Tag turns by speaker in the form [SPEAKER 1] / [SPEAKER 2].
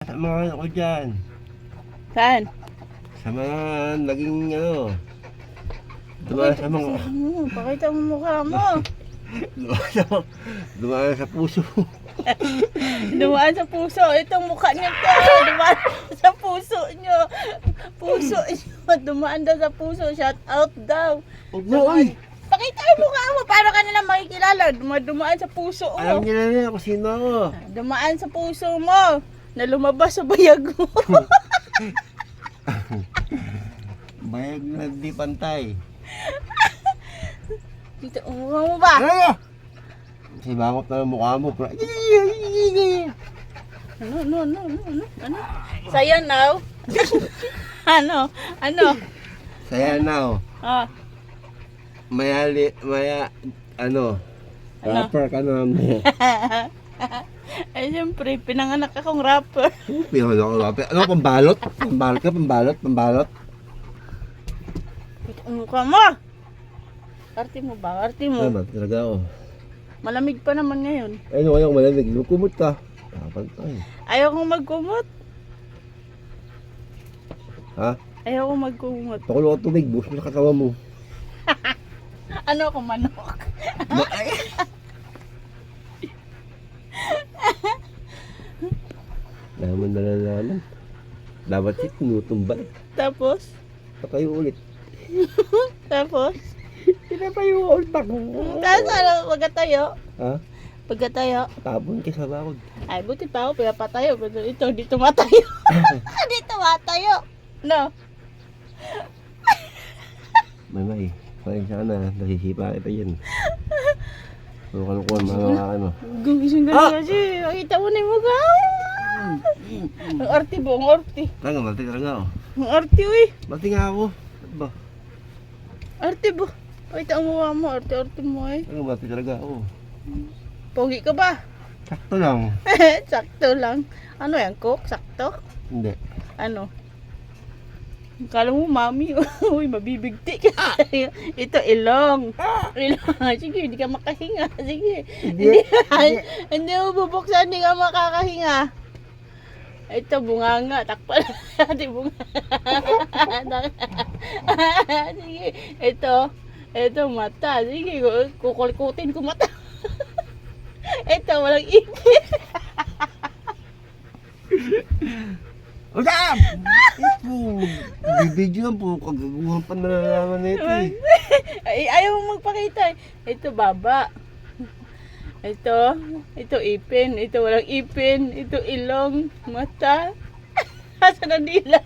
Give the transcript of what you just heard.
[SPEAKER 1] Sa mga ano ko dyan.
[SPEAKER 2] Saan?
[SPEAKER 1] Sa mga naging ano. Dumaan sa mga...
[SPEAKER 2] Pakita mo mukha mo.
[SPEAKER 1] Dumaan sa puso.
[SPEAKER 2] Dumaan sa puso. Itong mukha niya to. Dumaan sa puso niyo. Puso niyo. Dumaan daw sa puso. Shout out daw.
[SPEAKER 1] Huwag na, uy!
[SPEAKER 2] Pakita mo mukha mo. Paano ka nila makikilala? Dumaan sa puso mo.
[SPEAKER 1] Alam niyo na rin ako sino ako.
[SPEAKER 2] Dumaan sa puso mo. Na lumabas sa bayag mo.
[SPEAKER 1] Bayag na di pantay.
[SPEAKER 2] Dito, mukha mo ba?
[SPEAKER 1] Ano? Kasi bakot na ang mukha mo.
[SPEAKER 2] Ano? Saya now? Ano?
[SPEAKER 1] Saya na oh.
[SPEAKER 2] Ah,
[SPEAKER 1] Maya, ano, rapper ka na naman.
[SPEAKER 2] ay siyempre, pinanganak akong rapper.
[SPEAKER 1] Pinakal ako rapper. Ano, pambalot? Pambalot ka, pambalot.
[SPEAKER 2] Dito, mukha mo. Arte mo ba? Arte mo.
[SPEAKER 1] Ano, talaga ako.
[SPEAKER 2] Malamig pa naman ngayon.
[SPEAKER 1] Ay, no, ayaw malamig. Kumot ka. Pantay.
[SPEAKER 2] Ayaw kong magkumot.
[SPEAKER 1] Ha?
[SPEAKER 2] Ayaw kong magkumot.
[SPEAKER 1] Pakulo ka tubig, buhos mo sa katawan mo.
[SPEAKER 2] Ano ako, manok?
[SPEAKER 1] Nalaman. Dapat si tinutumbay.
[SPEAKER 2] Tapos?
[SPEAKER 1] Patayo ulit.
[SPEAKER 2] Tapos?
[SPEAKER 1] Pinapayo ulit ako.
[SPEAKER 2] Tapos ano, pagkatayo?
[SPEAKER 1] Ha?
[SPEAKER 2] Pagkatayo?
[SPEAKER 1] Tabon ka sa bakod.
[SPEAKER 2] Ay, buti pa ako, pinapatayo. Pero ito, di tumatayo. Di tumatayo. No?
[SPEAKER 1] May. Pasensya ka na. Nasisipa kita yan. Ano kalukuhan mga ano.
[SPEAKER 2] Gumising ka na kasi. Makita mo na yung mukha. Ang arti po, ang arti.
[SPEAKER 1] Talaga, mati talaga ako.
[SPEAKER 2] Ang arti, uy.
[SPEAKER 1] Mati nga ako. Ano ba?
[SPEAKER 2] Arti po. Makita ang mukha mo, arti mo eh.
[SPEAKER 1] Talaga, mati talaga ako.
[SPEAKER 2] Pogi ka ba?
[SPEAKER 1] Sakto lang.
[SPEAKER 2] Sakto lang. Ano yan, cook? Sakto?
[SPEAKER 1] Hindi.
[SPEAKER 2] Ano? Kala mo, mami, uy, mabibigti ka. Ito, ilong. Ilong. Sige, hindi ka makahinga. Sige. Hindi mo bubuksan, hindi ka makakahinga. Ito, bunganga. Takpan natin, bunganga. Sige, ito, mata. Sige, kukulikutin ko mata. Ito, walang ipin.
[SPEAKER 1] Usap! Bibidyo lang po. Kagaguhan pa nalalaman na ito eh.
[SPEAKER 2] Ay, ayaw mong magpakita eh. Ito, baba. Ito ipin. Ito walang ipin. Ito ilong, mata. Asa na dila?